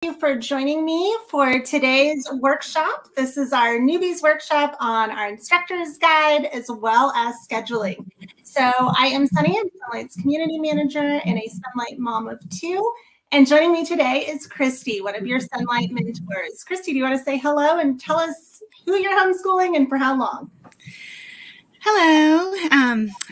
you for joining me for today's workshop. This is our Newbies workshop on our instructor's guide as well as scheduling. So I am Sunny, I'm Sonlight's community manager and a Sonlight mom of two. And joining me today is Christy, one of your Sonlight mentors. Christy, do you want to say hello and tell us who you're homeschooling and for how long? Hello,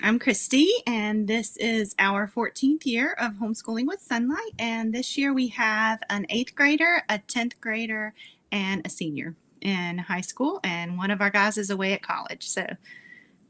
I'm Christy, and this is our 14th year of homeschooling with Sonlight. And this year we have an 8th grader, a 10th grader, and a senior in high school. And one of our guys is away at college. So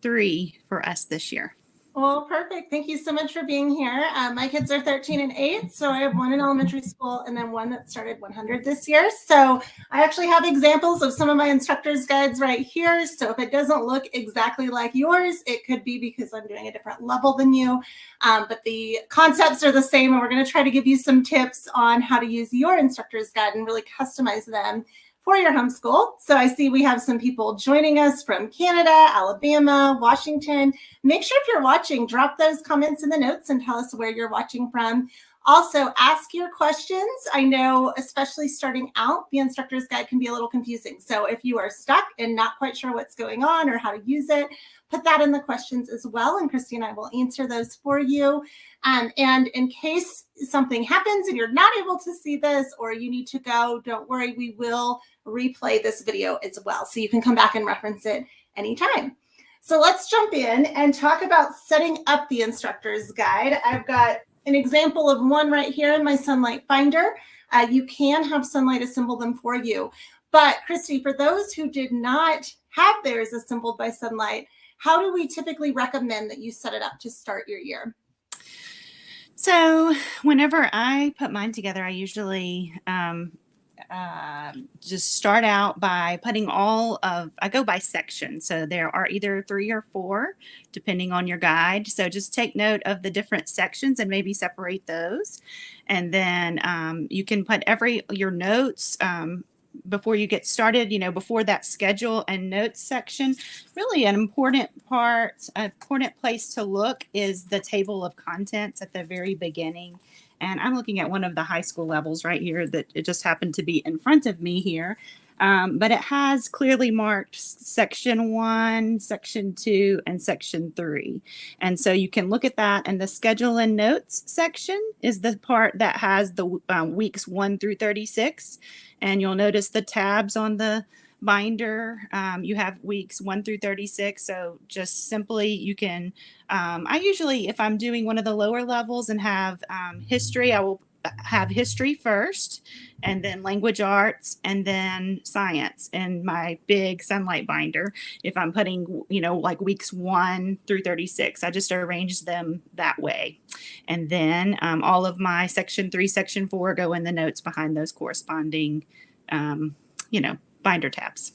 3 for us this year. Well, perfect. Thank you so much for being here. My kids are 13 and 8, so I have one in elementary school and then one that started 100 this year. So I actually have examples of some of my instructor's guides right here. So if it doesn't look exactly like yours, it could be because I'm doing a different level than you. But the concepts are the same, and we're going to try to give you some tips on how to use your instructor's guide and really customize them for your homeschool. So I see we have some people joining us from Canada, Alabama, Washington. Make sure if you're watching, drop those comments in the notes and tell us where you're watching from. Also, ask your questions. I know, especially starting out, the instructor's guide can be a little confusing. So if you are stuck and not quite sure what's going on or how to use it, put that in the questions as well, and Christy and I will answer those for you. And in case something happens and you're not able to see this or you need to go, don't worry, we will replay this video as well. So you can come back and reference it anytime. So let's jump in and talk about setting up the instructor's guide. I've got an example of one right here in my Sonlight Finder. You can have Sonlight assemble them for you. But Christy, for those who did not have theirs assembled by Sonlight, how do we typically recommend that you set it up to start your year? So whenever I put mine together, I usually just start out by putting I go by section. So there are either 3 or 4, depending on your guide. So just take note of the different sections and maybe separate those. And then you can put your notes before you get started, before that schedule and notes section. Really an important place to look is the table of contents at the very beginning. And I'm looking at one of the high school levels right here that it just happened to be in front of me here. But it has clearly marked section 1, section 2, and section 3. And so you can look at that. And the schedule and notes section is the part that has the weeks 1 through 36. And you'll notice the tabs on the binder. You have weeks 1 through 36. So just simply you can, I usually, if I'm doing one of the lower levels and have history, I will have history first, and then language arts, and then science in my big Sonlight binder. If I'm putting, like weeks 1 through 36, I just arrange them that way. And then all of my section 3, section 4 go in the notes behind those corresponding, binder tabs.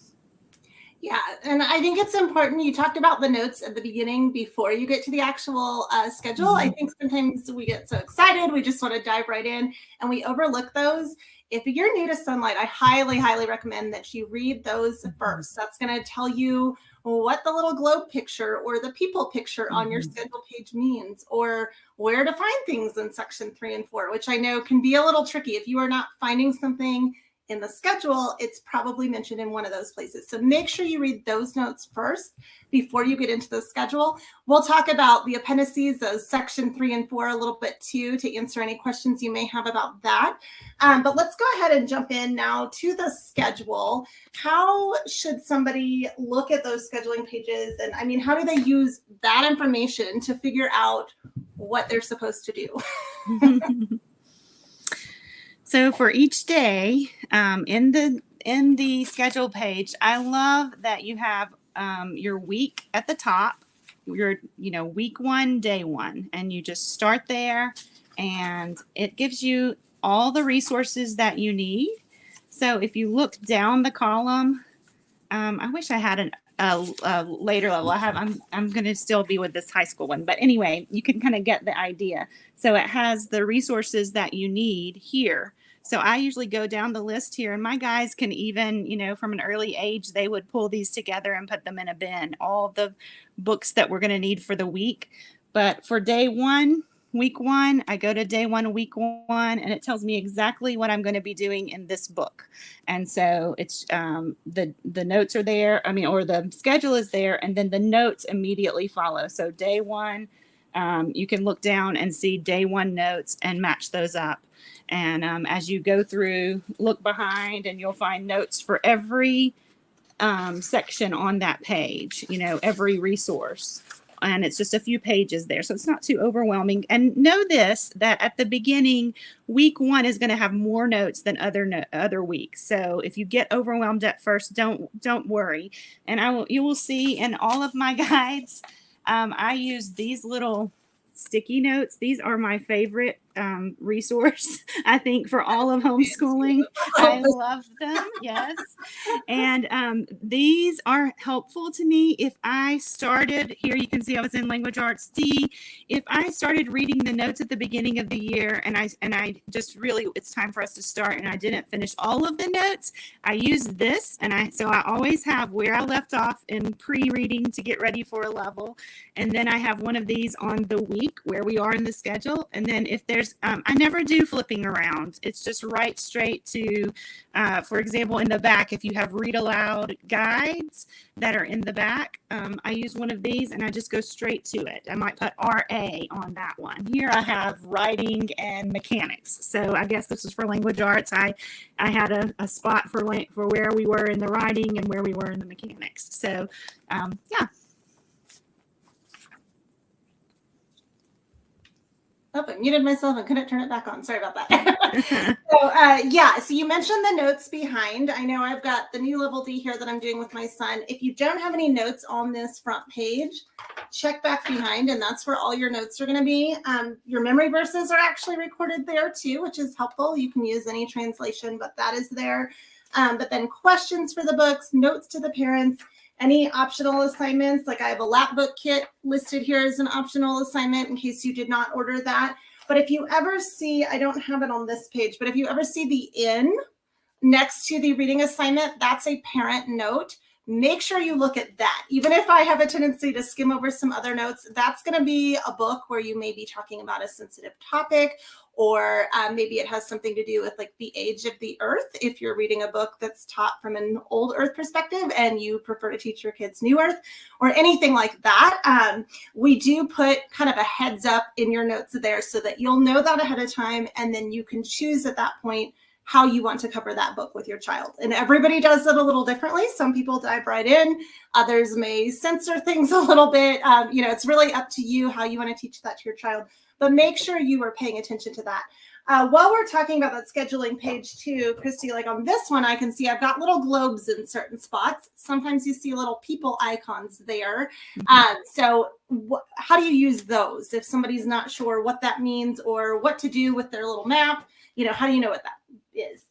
Yeah, and I think it's important. You talked about the notes at the beginning before you get to the actual schedule. Mm-hmm. I think sometimes we get so excited, we just want to dive right in and we overlook those. If you're new to Sonlight, I highly, highly recommend that you read those first. That's going to tell you what the little globe picture or the people picture on your schedule page means, or where to find things in section 3 and 4, which I know can be a little tricky. If you are not finding something in the schedule, it's probably mentioned in one of those places. So make sure you read those notes first before you get into the schedule. We'll talk about the appendices, those section 3 and 4 a little bit too, to answer any questions you may have about that. But let's go ahead and jump in now to the schedule. How should somebody look at those scheduling pages? And I mean, how do they use that information to figure out what they're supposed to do? So for each day in the schedule page, I love that you have your week at the top, your week 1, day 1, and you just start there, and it gives you all the resources that you need. So if you look down the column, I wish I had a later level. I'm going to still be with this high school one, but anyway, you can kind of get the idea. So it has the resources that you need here. So I usually go down the list here, and my guys can even, from an early age, they would pull these together and put them in a bin, all the books that we're going to need for the week. But for day 1, week 1, I go to day 1, week 1, and it tells me exactly what I'm going to be doing in this book. And so it's the notes are there. I mean, or the schedule is there, and then the notes immediately follow. So day 1, you can look down and see day 1 notes and match those up. And as you go through, look behind, and you'll find notes for every section on that page, every resource. And it's just a few pages there. So it's not too overwhelming. And know this, that at the beginning, week 1 is going to have more notes than other weeks. So if you get overwhelmed at first, don't worry. And you will see in all of my guides, I use these little sticky notes. These are my favorite resource, I think, for all of homeschooling. I love them. Yes. And these are helpful to me. If I started here, you can see I was in language arts D. If I started reading the notes at the beginning of the year and I just really, it's time for us to start, and I didn't finish all of the notes, I use this. So I always have where I left off in pre-reading to get ready for a level. And then I have one of these on the week where we are in the schedule. And then if there's, I never do flipping around. It's just right straight to, for example, in the back, if you have read aloud guides that are in the back, I use one of these and I just go straight to it. I might put RA on that one. Here I have writing and mechanics. So I guess this is for language arts. I had a spot for where we were in the writing and where we were in the mechanics. So yeah. Oh, I muted myself and couldn't turn it back on. Sorry about that. So you mentioned the notes behind. I know I've got the new level D here that I'm doing with my son. If you don't have any notes on this front page, check back behind, and that's where all your notes are going to be. Your memory verses are actually recorded there too, which is helpful. You can use any translation, but that is there. But then questions for the books, notes to the parents, any optional assignments, like I have a lap book kit listed here as an optional assignment in case you did not order that. But if you ever see, I don't have it on this page, but if you ever see the in next to the reading assignment, that's a parent note. Make sure you look at that. Even if I have a tendency to skim over some other notes, that's going to be a book where you may be talking about a sensitive topic, or maybe it has something to do with like the age of the earth. If you're reading a book that's taught from an old earth perspective and you prefer to teach your kids new earth or anything like that, we do put kind of a heads up in your notes there so that you'll know that ahead of time. And then you can choose at that point how you want to cover that book with your child. And everybody does it a little differently. Some people dive right in. Others may censor things a little bit. It's really up to you how you want to teach that to your child. But make sure you are paying attention to that. While we're talking about that scheduling page too, Christy, like on this one, I can see I've got little globes in certain spots. Sometimes you see little people icons there. So how do you use those? If somebody's not sure what that means or what to do with their little map, how do you know what that is?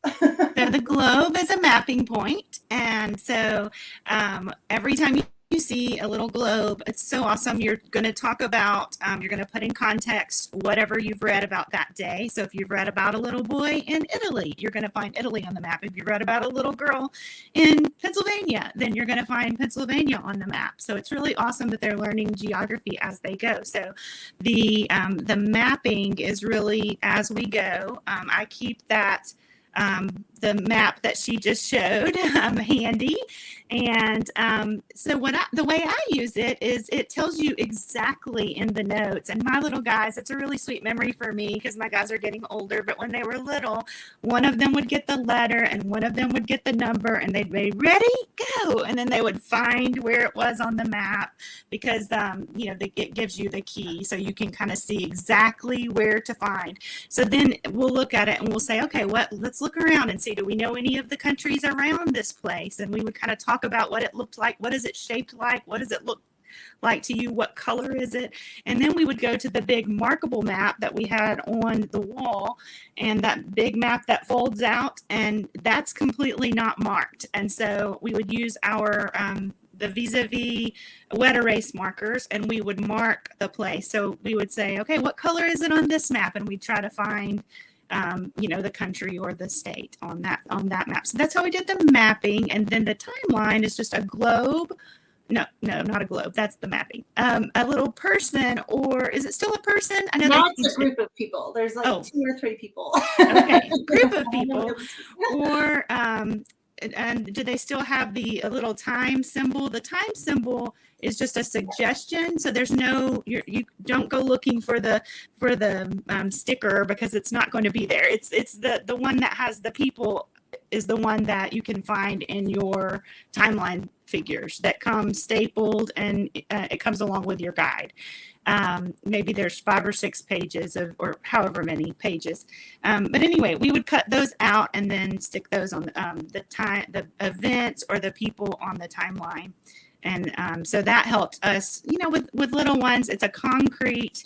So the globe is a mapping point. And so every time you see a little globe, it's so awesome. You're going to talk about, you're going to put in context whatever you've read about that day. So if you've read about a little boy in Italy, you're going to find Italy on the map. If you read about a little girl in Pennsylvania, then you're going to find Pennsylvania on the map. So it's really awesome that they're learning geography as they go. So the mapping is really as we go. I keep that the map that she just showed handy. And so the way I use it is it tells you exactly in the notes. And my little guys, it's a really sweet memory for me because my guys are getting older. But when they were little, one of them would get the letter and one of them would get the number, and they'd be ready, go. And then they would find where it was on the map because, it gives you the key so you can kind of see exactly where to find. So then we'll look at it and we'll say, okay, let's look around and see, do we know any of the countries around this place? And we would kind of talk about what it looked like. What is it shaped like? What does it look like to you? What color is it? And then we would go to the big markable map that we had on the wall, and that big map that folds out, and that's completely not marked. And so we would use our the vis-a-vis wet erase markers, and we would mark the place. So we would say, okay, what color is it on this map? And we'd try to find the country or the state on that map. So that's how we did the mapping. And then the timeline is just a globe no, not a globe. That's the mapping. A little person, or is it still a person? I know now it's a group of people. There's like 2 or 3 people. Okay, group of people. Or and do they still have a little time symbol? The time symbol is just a suggestion, so there's no you don't go looking for the sticker, because it's not going to be there. It's the one that has the people is the one that you can find in your timeline figures that come stapled, and it comes along with your guide. Maybe there's 5 or 6 pages or however many pages. But anyway, we would cut those out and then stick those on the events or the people on the timeline. And so that helps us, with little ones. It's a concrete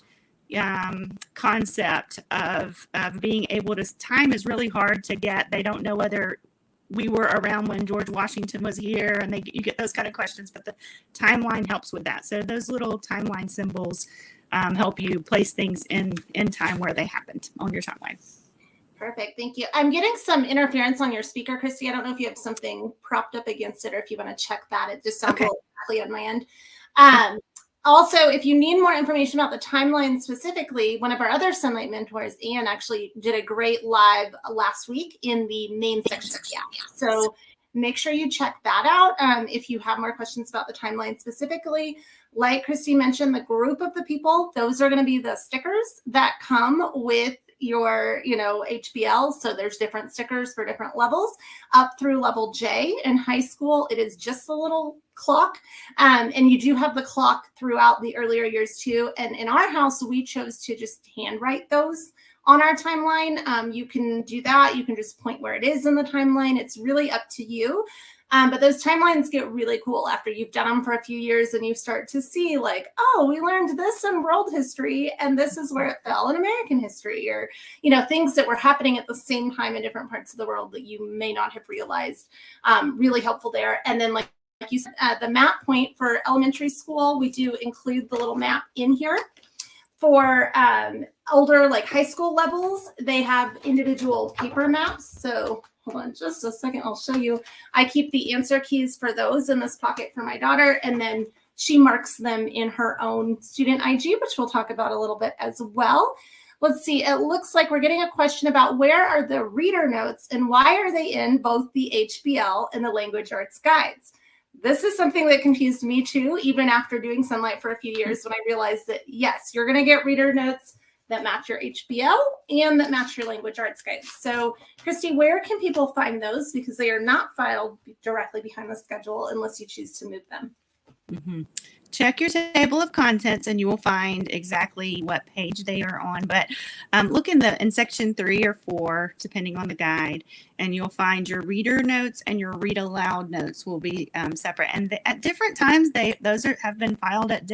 concept of being able to, time is really hard to get. They don't know whether we were around when George Washington was here, and you get those kind of questions, but the timeline helps with that. So those little timeline symbols help you place things in time where they happened on your timeline. Perfect. Thank you. I'm getting some interference on your speaker, Christy. I don't know if you have something propped up against it or if you want to check that. It just sounds a little crackly on my end. Also, if you need more information about the timeline specifically, one of our other Sonlight mentors, Anne, actually did a great live last week in the main section of the app. So make sure you check that out if you have more questions about the timeline specifically. Like Christy mentioned, the group of the people, those are going to be the stickers that come with your HBL. So there's different stickers for different levels up through level J. In high school, it is just a little clock, and you do have the clock throughout the earlier years too. And in our house, we chose to just handwrite those on our timeline. You can do that. You can just point where it is in the timeline. It's really up to you. But those timelines get really cool after you've done them for a few years, and you start to see like, oh, we learned this in world history, and this is where it fell in American history, or, things that were happening at the same time in different parts of the world that you may not have realized. Really helpful there. And then like you said, the map point for elementary school, we do include the little map in here. For older, like high school levels, they have individual paper maps. So hold on just a second, I'll show you. I keep the answer keys for those in this pocket for my daughter, and then she marks them in her own student IG, which we'll talk about a little bit as well. Let's see, it looks like we're getting a question about where are the reader notes and why are they in both the HBL and the language arts guides? This is something that confused me too, even after doing Sonlight for a few years, when I realized that, yes, you're going to get reader notes that match your HBL and that match your language arts guides. So, Christy, where can people find those? Because they are not filed directly behind the schedule unless you choose to move them. Mm-hmm. Check your table of contents and you will find exactly what page they are on. But look in section 3 or 4, depending on the guide, and you'll find your reader notes and your read aloud notes will be separate. And at different times, those have been filed in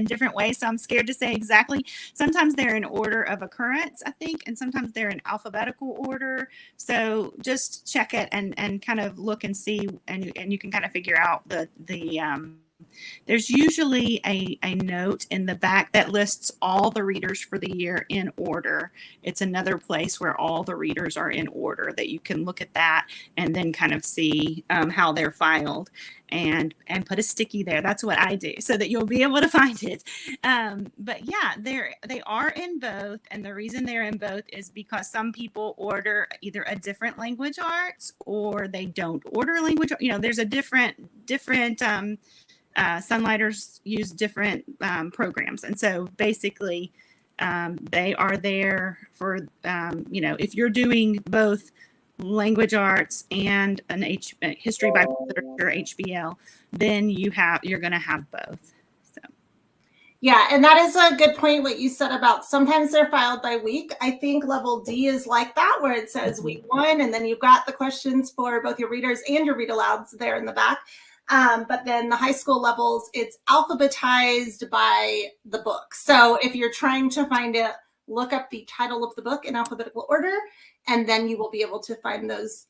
different ways. So I'm scared to say exactly. Sometimes they're in order of occurrence, I think, and sometimes they're in alphabetical order. So just check it and kind of look and see, and you can kind of figure out there's usually a note in the back that lists all the readers for the year in order. It's another place where all the readers are in order that you can look at that and then kind of see how they're filed and put a sticky there. That's what I do so that you'll be able to find it. But yeah, they are in both. And the reason they're in both is because some people order either a different language arts or they don't order language. There's a different Sonlighters use different programs. And so basically they are there for, if you're doing both language arts and an history by literature HBL, then you're going to have both. So. Yeah, and that is a good point, what you said about sometimes they're filed by week. I think level D is like that, where it says week 1, and then you've got the questions for both your readers and your read alouds there in the back. But then the high school levels, it's alphabetized by the book. So if you're trying to find it, look up the title of the book in alphabetical order, and then you will be able to find those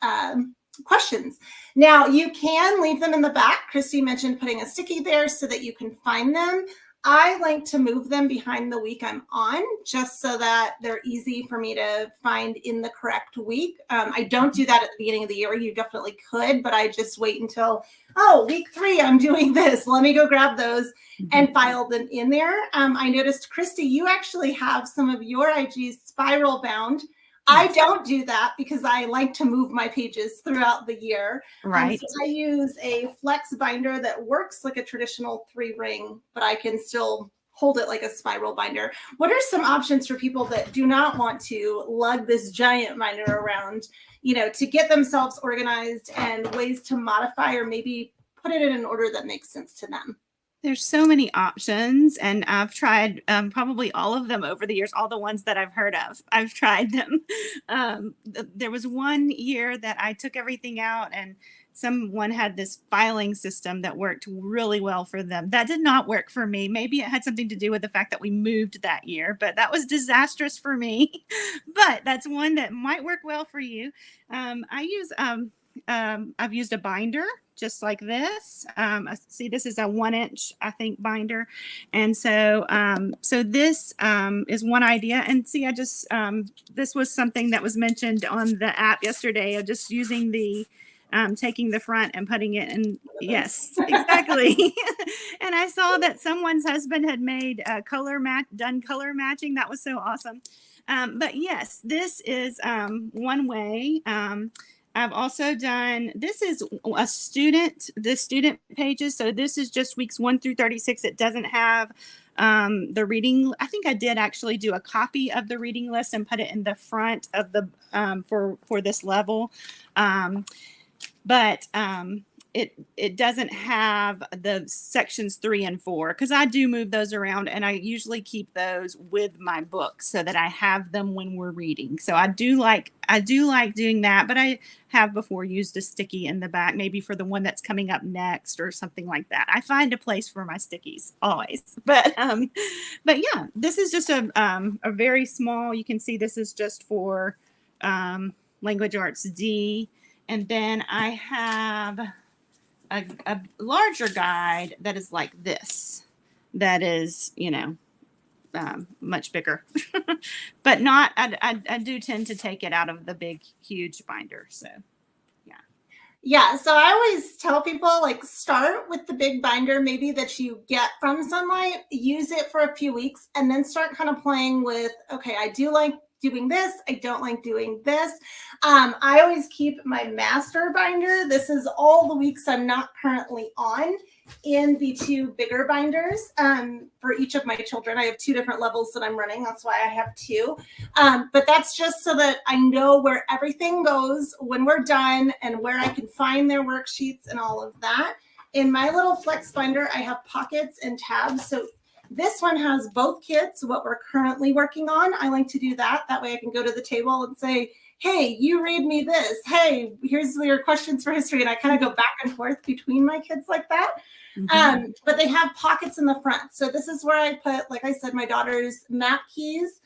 questions. Now, you can leave them in the back. Christy mentioned putting a sticky there so that you can find them. I like to move them behind the week I'm on, just so that they're easy for me to find in the correct week. I don't do that at the beginning of the year. You definitely could, but I just wait until, oh, week 3, I'm doing this. Let me go grab those and file them in there. I noticed, Christy, you actually have some of your IGs spiral bound. I don't do that because I like to move my pages throughout the year. Right. So I use a flex binder that works like a traditional 3-ring, but I can still hold it like a spiral binder. What are some options for people that do not want to lug this giant binder around, to get themselves organized, and ways to modify or maybe put it in an order that makes sense to them? There's so many options, and I've tried probably all of them over the years, all the ones that I've heard of. I've tried them. There was one year that I took everything out, and someone had this filing system that worked really well for them. That did not work for me. Maybe it had something to do with the fact that we moved that year, but that was disastrous for me. But that's one that might work well for you. I've used a binder just like this. See, this is a 1-inch, I think, binder. And so, this is one idea. And see, this was something that was mentioned on the app yesterday of just using taking the front and putting it in. Yes, exactly. And I saw that someone's husband had made done color matching. That was so awesome. But yes, this is one way. I've also done, this is the student pages. So this is just weeks 1 through 36. It doesn't have the reading. I think I did actually do a copy of the reading list and put it in the front of the, for this level. But it doesn't have the sections 3 and 4, because I do move those around, and I usually keep those with my books so that I have them when we're reading. So I do like doing that, but I have before used a sticky in the back, maybe for the one that's coming up next or something like that. I find a place for my stickies always. But yeah, this is just a very small, you can see this is just for Language Arts D. And then I have a larger guide that is like this, that is, much bigger, but not, I do tend to take it out of the big, huge binder. So, yeah. Yeah. So I always tell people, start with the big binder, maybe that you get from Sonlight, use it for a few weeks, and then start kind of playing with, okay, I do like doing this. I don't like doing this. I always keep my master binder. This is all the weeks I'm not currently on in the 2 bigger binders for each of my children. I have 2 different levels that I'm running. That's why I have 2. But that's just so that I know where everything goes when we're done and where I can find their worksheets and all of that. In my little flex binder, I have pockets and tabs. So this one has both kids, what we're currently working on. I like to do that. That way I can go to the table and say, hey, you read me this. Hey, here's your questions for history. And I kind of go back and forth between my kids like that. Mm-hmm. But they have pockets in the front. So this is where I put, like I said, my daughter's map keys.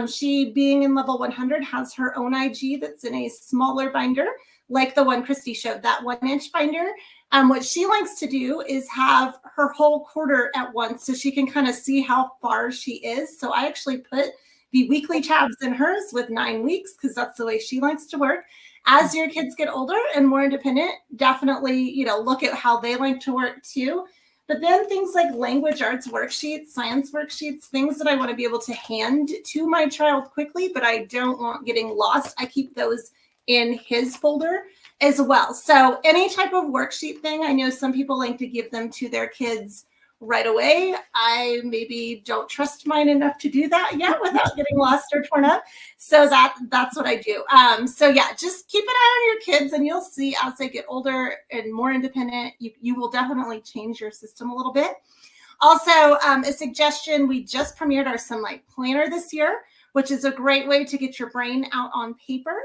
She, being in level 100, has her own IG that's in a smaller binder, like the one Christy showed, that 1-inch binder. What she likes to do is have her whole quarter at once so she can kind of see how far she is. So I actually put the weekly tabs in hers with 9 weeks, because that's the way she likes to work. As your kids get older and more independent, definitely, look at how they like to work too. But then things like language arts worksheets, science worksheets, things that I want to be able to hand to my child quickly, but I don't want getting lost, I keep those in his folder as well. So any type of worksheet thing, I know some people like to give them to their kids right away. I maybe don't trust mine enough to do that yet without getting lost or torn up. So that's what I do. So yeah, just keep an eye on your kids, and you'll see as they get older and more independent, you will definitely change your system a little bit. Also, a suggestion, we just premiered our Sonlight Planner this year, which is a great way to get your brain out on paper.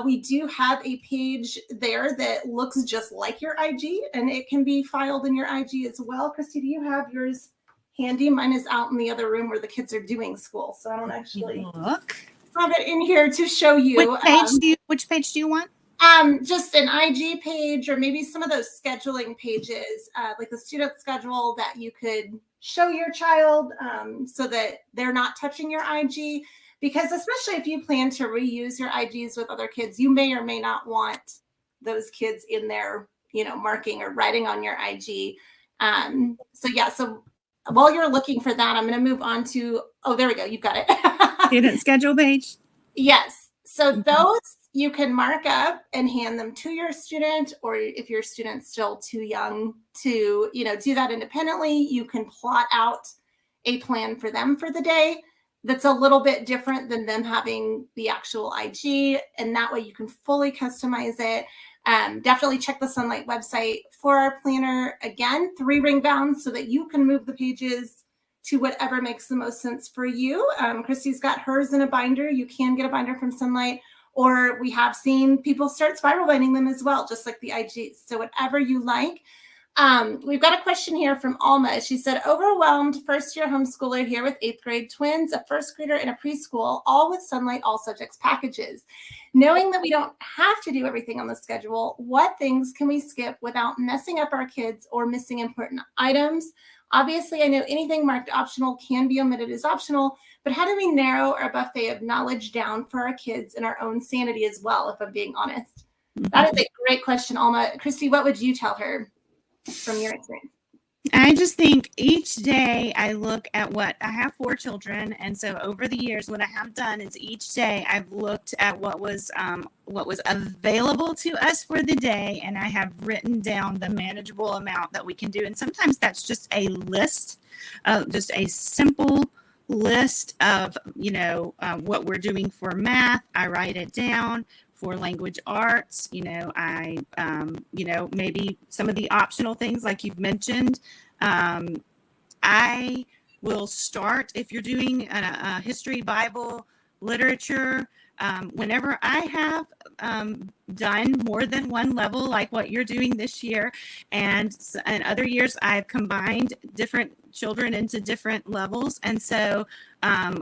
We do have a page there that looks just like your IG, and it can be filed in your IG as well. Christy, do you have yours handy? Mine is out in the other room where the kids are doing school, so I don't actually have it in here to show you. Which page do you want? Just an IG page, or maybe some of those scheduling pages, like the student schedule that you could show your child so that they're not touching your IG. Because especially if you plan to reuse your IGs with other kids, you may or may not want those kids in there, marking or writing on your IG. So while you're looking for that, I'm going to move on to, oh, there we go. You've got it. Student schedule page. Yes. So those you can mark up and hand them to your student, or if your student's still too young to, do that independently, you can plot out a plan for them for the day that's a little bit different than them having the actual IG. And that way you can fully customize it. Definitely check the Sonlight website for our planner. Again, 3 ring bound so that you can move the pages to whatever makes the most sense for you. Christy's got hers in a binder. You can get a binder from Sonlight, or we have seen people start spiral binding them as well, just like the IGs. So whatever you like. We've got a question here from Alma. She said, overwhelmed first-year homeschooler here with 8th grade twins, a first grader, and a preschool, all with Sonlight all subjects packages. Knowing that we don't have to do everything on the schedule, what things can we skip without messing up our kids or missing important items? Obviously, I know anything marked optional can be omitted as optional, but how do we narrow our buffet of knowledge down for our kids and our own sanity as well, if I'm being honest? That is a great question, Alma. Christy, what would you tell her from your experience? I just think each day I look at I have 4 children. And so over the years, what I have done is each day I've looked at what was available to us for the day. And I have written down the manageable amount that we can do. And sometimes that's just a list, just a simple list of, what we're doing for math. I write it down. For language arts, I, maybe some of the optional things like you've mentioned. I will start, if you're doing a history, Bible, literature, whenever I have done more than one level, like what you're doing this year, and other years I've combined different children into different levels. And so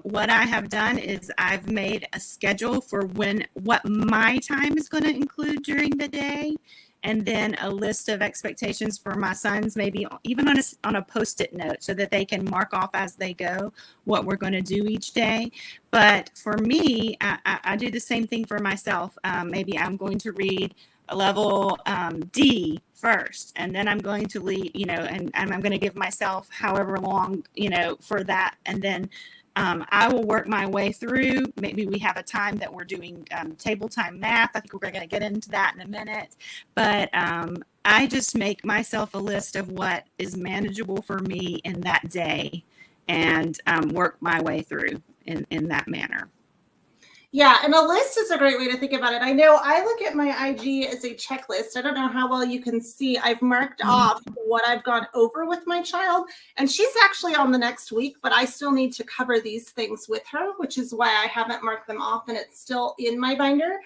what I have done is I've made a schedule for what my time is going to include during the day, and then a list of expectations for my sons, maybe even on a Post-it note, so that they can mark off as they go what we're going to do each day. But for me, I do the same thing for myself. Maybe I'm going to read a level D first, and then I'm going to leave, and I'm going to give myself however long, for that. And then I will work my way through. Maybe we have a time that we're doing table time math. I think we're going to get into that in a minute. But I just make myself a list of what is manageable for me in that day, and work my way through in that manner. Yeah, and a list is a great way to think about it. I know I look at my IG as a checklist. I don't know how well you can see. I've marked off what I've gone over with my child, and she's actually on the next week, but I still need to cover these things with her, which is why I haven't marked them off, and it's still in my binder.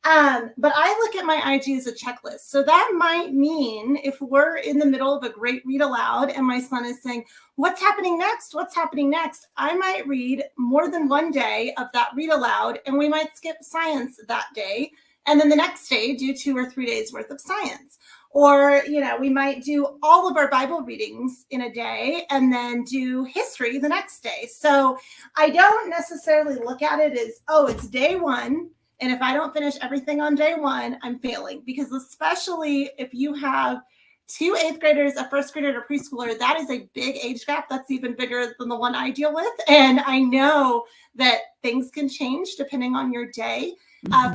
But I look at my IG as a checklist. So that might mean if we're in the middle of a great read aloud and my son is saying, what's happening next? What's happening next? I might read more than one day of that read aloud, and we might skip science that day. And then the next day do 2 or 3 days worth of science. Or, we might do all of our Bible readings in a day and then do history the next day. So I don't necessarily look at it as, oh, it's day 1. And if I don't finish everything on day 1, I'm failing. Because especially if you have 2 8th graders, a first grader, and a preschooler, that is a big age gap. That's even bigger than the one I deal with. And I know that things can change depending on your day.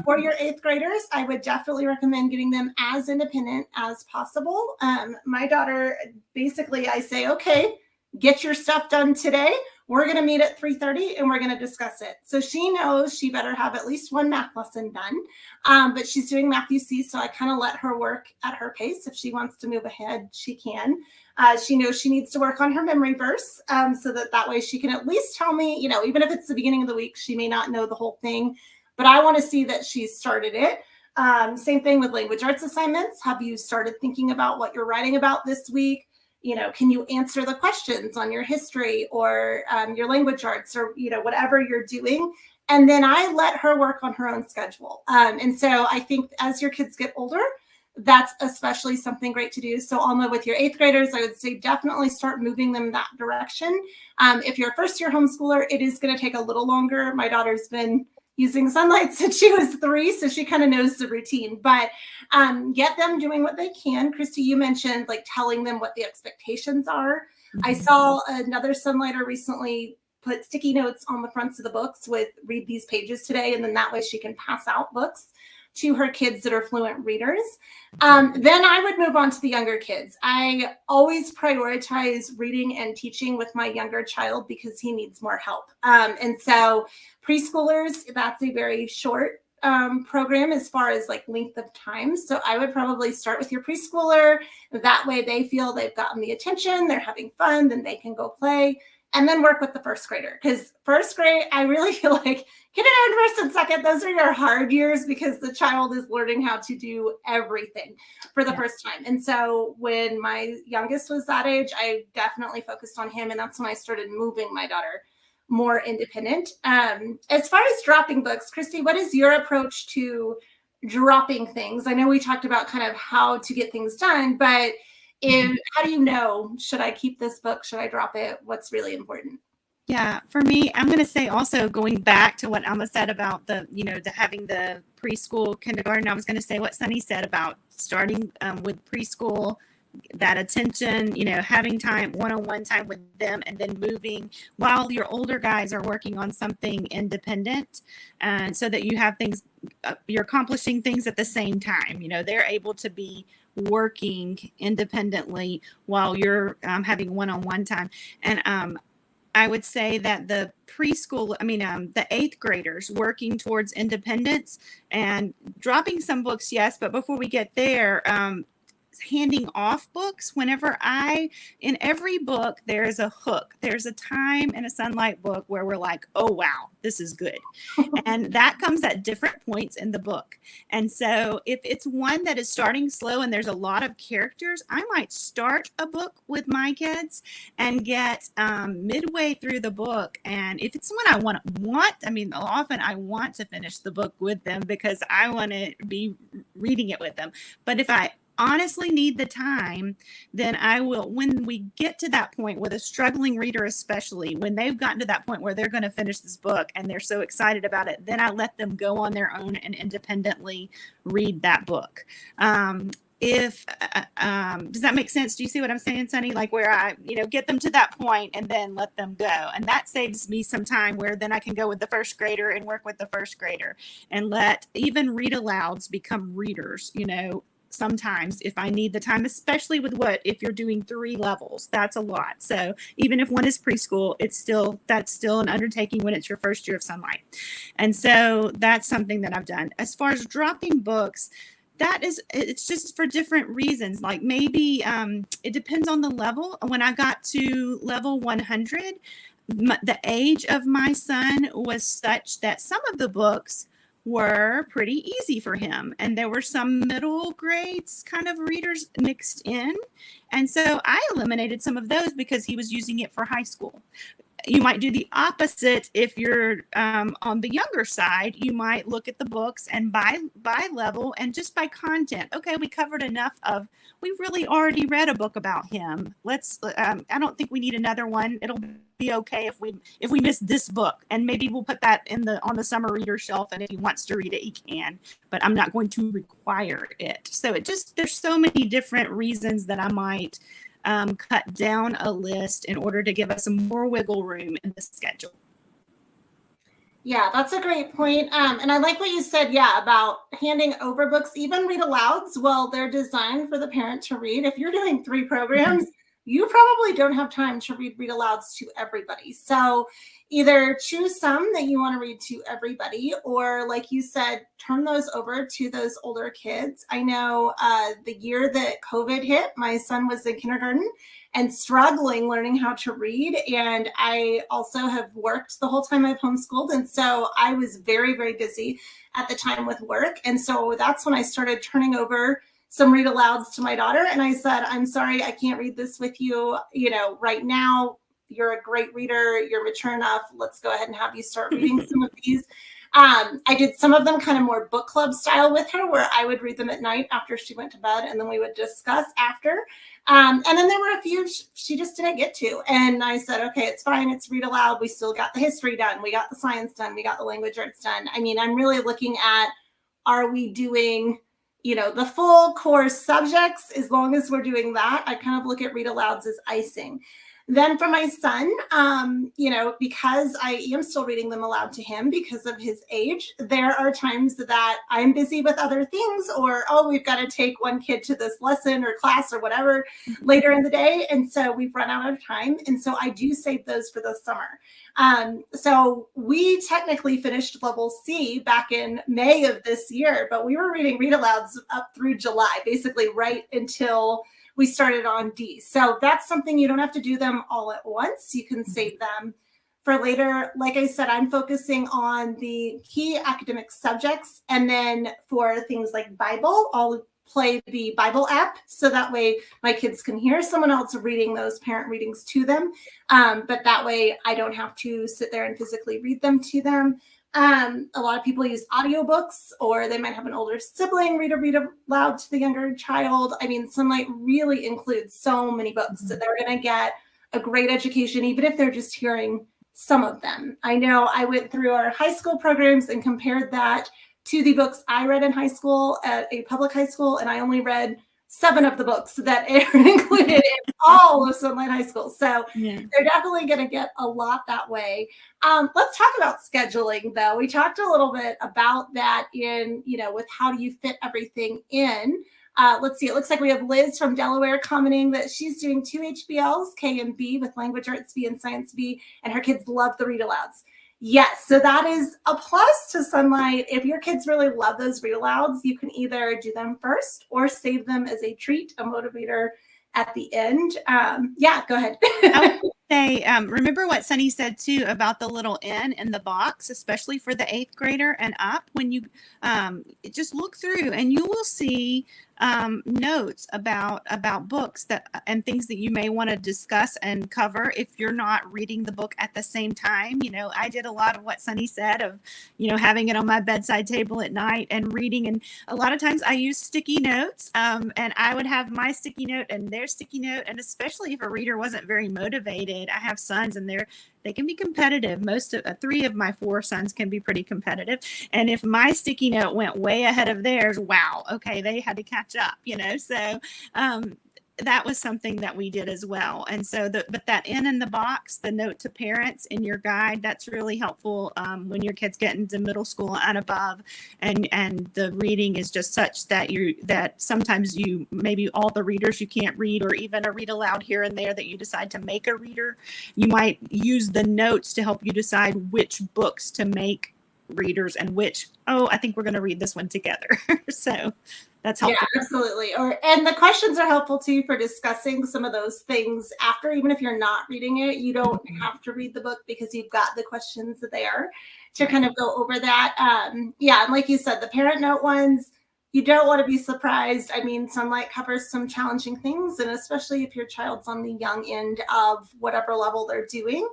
For your 8th graders, I would definitely recommend getting them as independent as possible. My daughter, basically, I say, okay, get your stuff done today. We're going to meet at 3:30 and we're going to discuss it. So she knows she better have at least one math lesson done. But she's doing math UC, so I kind of let her work at her pace. If she wants to move ahead, she can. She knows she needs to work on her memory verse so that way she can at least tell me, even if it's the beginning of the week, she may not know the whole thing, but I want to see that she's started it. Same thing with language arts assignments. Have you started thinking about what you're writing about this week? Can you answer the questions on your history or your language arts or, whatever you're doing? And then I let her work on her own schedule. And so I think as your kids get older, that's especially something great to do. So Alma, with your 8th graders, I would say definitely start moving them that direction. If you're a first-year homeschooler, it is going to take a little longer. My daughter's been using Sonlight since she was 3, so she kind of knows the routine, but get them doing what they can. Christy, you mentioned like telling them what the expectations are. I saw another Sonlighter recently put sticky notes on the fronts of the books with read these pages today, and then that way she can pass out books to her kids that are fluent readers. Then I would move on to the younger kids. I always prioritize reading and teaching with my younger child because he needs more help. And so preschoolers, that's a very short program as far as like length of time. So I would probably start with your preschooler. That way they feel they've gotten the attention, they're having fun, then they can go play. And then work with the first grader, because first grade, I really feel like kindergarten, first and second, those are your hard years because the child is learning how to do everything for the first time. And so when my youngest was that age, I definitely focused on him. And that's when I started moving my daughter more independent. As far as dropping books, Christy, what is your approach to dropping things? I know we talked about kind of how to get things done, but how do you know, should I keep this book? Should I drop it? What's really important? Yeah, for me, I'm going to say also going back to what Alma said about the having the preschool, kindergarten. I was going to say what Sunny said about starting with preschool, that attention, having time, one-on-one time with them, and then moving while your older guys are working on something independent, and so that you have things, you're accomplishing things at the same time. They're able to be working independently while you're having one-on-one time. And I would say that the the 8th graders working towards independence and dropping some books, yes, but before we get there, handing off books. In every book, there's a hook. There's a time in a Sonlight book where we're like, oh, wow, this is good. And that comes at different points in the book. And so if it's one that is starting slow and there's a lot of characters, I might start a book with my kids and get midway through the book. And if it's one often I want to finish the book with them because I want to be reading it with them. But if I honestly need the time, then I will, when we get to that point with a struggling reader, especially when they've gotten to that point where they're going to finish this book and they're so excited about it, then I let them go on their own and independently read that book. Does that make sense? Do you see what I'm saying, Sunny? Like where I, get them to that point and then let them go. And that saves me some time where then I can go with the first grader and work with the first grader and let even read alouds become readers, sometimes if I need the time, especially if you're doing 3 levels, that's a lot. So even if one is preschool, that's still an undertaking when it's your first year of Sonlight. And so that's something that I've done. As far as dropping books, it's just for different reasons. Like maybe it depends on the level. When I got to level 100, the age of my son was such that some of the books were pretty easy for him. And there were some middle grades kind of readers mixed in. And so I eliminated some of those because he was using it for high school. You might do the opposite if you're on the younger side. You might look at the books and by level and just by content. Okay, we covered enough of. We've really already read a book about him. Let's. I don't think we need another one. It'll be okay if we miss this book, and maybe we'll put that on the summer reader shelf. And if he wants to read it, he can. But I'm not going to require it. So there's so many different reasons that I might cut down a list in order to give us some more wiggle room in the schedule. Yeah, that's a great point. And I like what you said, about handing over books, even read alouds. Well, they're designed for the parent to read. If you're doing 3 programs, you probably don't have time to read alouds to everybody. So either choose some that you want to read to everybody, or like you said, turn those over to those older kids. I know the year that COVID hit, my son was in kindergarten and struggling learning how to read. And I also have worked the whole time I've homeschooled. And so I was very, very busy at the time with work. And so that's when I started turning over some read alouds to my daughter. And I said, I'm sorry, I can't read this with you, right now. You're a great reader. You're mature enough. Let's go ahead and have you start reading some of these. I did some of them kind of more book club style with her, where I would read them at night after she went to bed, and then we would discuss after. And then there were a few she just didn't get to. And I said, okay, it's fine. It's read aloud. We still got the history done. We got the science done. We got the language arts done. I mean, I'm really looking at, are we doing, the full course subjects? As long as we're doing that, I kind of look at read alouds as icing. Then for my son, because I am still reading them aloud to him because of his age, there are times that I'm busy with other things, or, we've got to take one kid to this lesson or class or whatever later in the day. And so we've run out of time. And so I do save those for the summer. So we technically finished level C back in May of this year, but we were reading read alouds up through July, basically right until we started on D. So that's something you don't have to do them all at once. You can save them for later. Like I said, I'm focusing on the key academic subjects. And then for things like Bible, I'll play the Bible app. So that way my kids can hear someone else reading those parent readings to them. But that way I don't have to sit there and physically read them to them. A lot of people use audiobooks, or they might have an older sibling read aloud to the younger child. I mean, Sonlight really includes so many books that they're going to get a great education, even if they're just hearing some of them. I know I went through our high school programs and compared that to the books I read in high school at a public high school, and I only read 7 of the books that are included in all of Sonlight High School. So they're definitely going to get a lot that way. Let's talk about scheduling, though. We talked a little bit about that in, with how do you fit everything in. Let's see. It looks like we have Liz from Delaware commenting that she's doing 2 HBLs, K and B, with Language Arts B and Science B, and her kids love the read alouds. Yes, so that is a plus to Sonlight. If your kids really love those read alouds, you can either do them first or save them as a treat, a motivator at the end. Go ahead. I would say, remember what Sunny said too about the little N in the box, especially for the 8th grader and up. When you just look through, and you will see notes about books and things that you may want to discuss and cover if you're not reading the book at the same time. I did a lot of what Sunny said of, having it on my bedside table at night and reading. And a lot of times I use sticky notes, and I would have my sticky note and their sticky note. And especially if a reader wasn't very motivated, I have sons and they can be competitive. 3 of my 4 sons can be pretty competitive. And if my sticky note went way ahead of theirs, wow, okay, they had to catch up, So that was something that we did as well. And so, but that in the box, the note to parents in your guide, that's really helpful when your kids get into middle school and above, and the reading is just such that sometimes maybe all the readers you can't read, or even a read aloud here and there that you decide to make a reader. You might use the notes to help you decide which books to make readers and which, I think we're going to read this one together. So that's helpful. Yeah, absolutely. And the questions are helpful too for discussing some of those things after. Even if you're not reading it, you don't have to read the book because you've got the questions there to kind of go over that. And like you said, the parent note ones, you don't want to be surprised. I mean, Sonlight covers some challenging things, and especially if your child's on the young end of whatever level they're doing,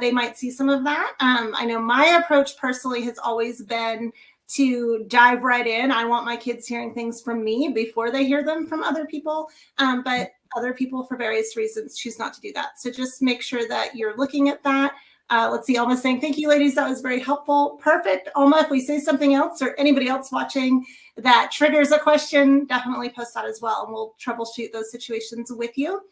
they might see some of that. I know my approach personally has always been to dive right in. I want my kids hearing things from me before they hear them from other people. But other people, for various reasons, choose not to do that. So just make sure that you're looking at that. Let's see, Alma's saying, thank you, ladies. That was very helpful. Perfect. Alma, if we say something else or anybody else watching that triggers a question, definitely post that as well, and we'll troubleshoot those situations with you.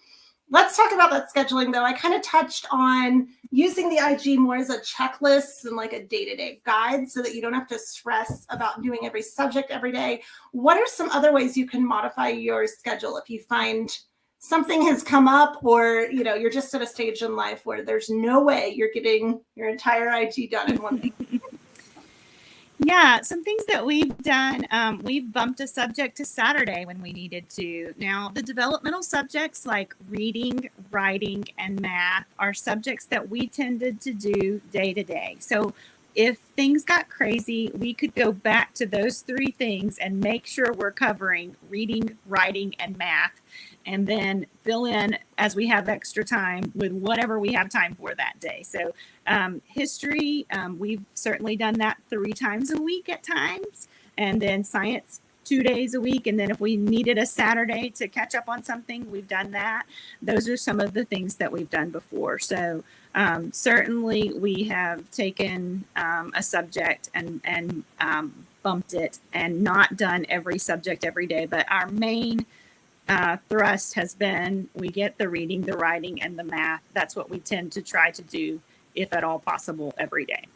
Let's talk about that scheduling, though. I kind of touched on using the IG more as a checklist and like a day-to-day guide so that you don't have to stress about doing every subject every day. What are some other ways you can modify your schedule if you find something has come up, or you're just at a stage in life where there's no way you're getting your entire IG done in one week? Yeah, some things that we've done, we've bumped a subject to Saturday when we needed to. Now, the developmental subjects like reading, writing, and math are subjects that we tended to do day to day. So if things got crazy, we could go back to those three things and make sure we're covering reading, writing, and math, and then fill in as we have extra time with whatever we have time for that day. So history, we've certainly done that 3 times a week at times, and then science 2 days a week. And then if we needed a Saturday to catch up on something, we've done that. Those are some of the things that we've done before. So certainly we have taken a subject and bumped it and not done every subject every day. But our main thrust has been, we get the reading, the writing, and the math. That's what we tend to try to do, if at all possible, every day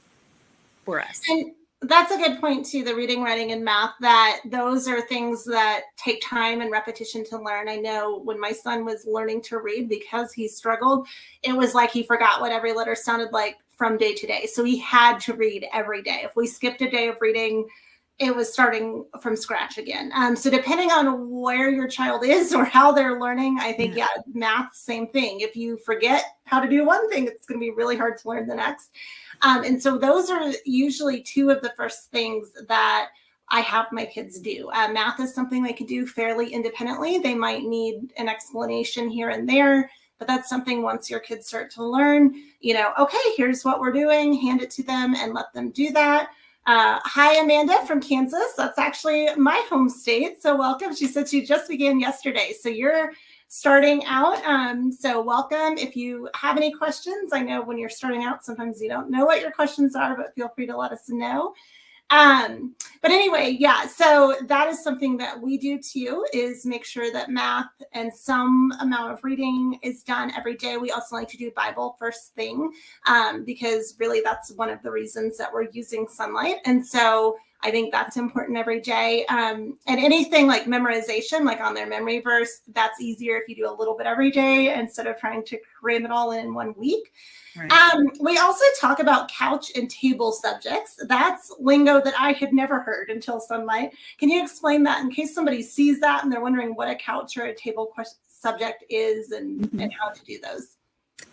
for us. And that's a good point too, the reading, writing, and math, that those are things that take time and repetition to learn. I know when my son was learning to read, because he struggled, it was like he forgot what every letter sounded like from day to day. So he had to read every day. If we skipped a day of reading, it was starting from scratch again. So depending on where your child is or how they're learning, I think, math, same thing. If you forget how to do one thing, it's going to be really hard to learn the next. And so those are usually 2 of the first things that I have my kids do. Math is something they can do fairly independently. They might need an explanation here and there, but that's something once your kids start to learn, okay, here's what we're doing, hand it to them and let them do that. Hi, Amanda from Kansas. That's actually my home state. So welcome. She said she just began yesterday. So you're starting out. So welcome. If you have any questions, I know when you're starting out, sometimes you don't know what your questions are, but feel free to let us know. But anyway, so that is something that we do too, is make sure that math and some amount of reading is done every day. We also like to do Bible first thing, because really that's one of the reasons that we're using Sonlight. And so I think that's important every day. And anything like memorization, like on their memory verse, that's easier if you do a little bit every day instead of trying to cram it all in 1 week. Right. We also talk about couch and table subjects. That's lingo that I had never heard until Sonlight. Can you explain that in case somebody sees that and they're wondering what a couch or a table subject is and how to do those?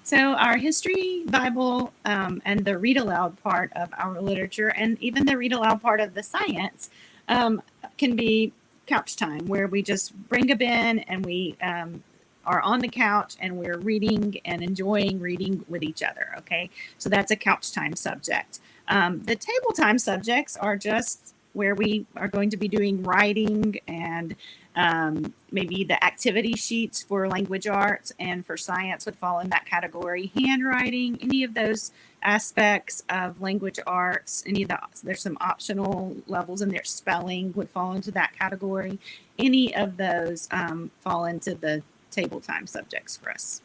So our history, Bible, and the read aloud part of our literature, and even the read aloud part of the science, can be couch time, where we just bring a bin and we are on the couch and we're reading and enjoying reading with each other. Okay, so that's a couch time subject. The table time subjects are just where we are going to be doing writing and maybe the activity sheets for language arts and for science would fall in that category. Handwriting, any of those aspects of language arts, there's some optional levels in there. Spelling would fall into that category. Any of those fall into the table time subjects for us.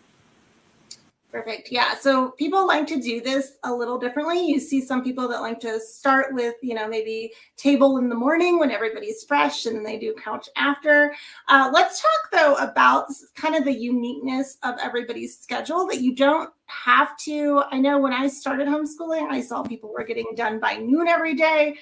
Perfect. Yeah. So people like to do this a little differently. You see some people that like to start with, maybe table in the morning when everybody's fresh, and then they do couch after. Let's talk, though, about kind of the uniqueness of everybody's schedule, that you don't have to. I know when I started homeschooling, I saw people were getting done by noon every day.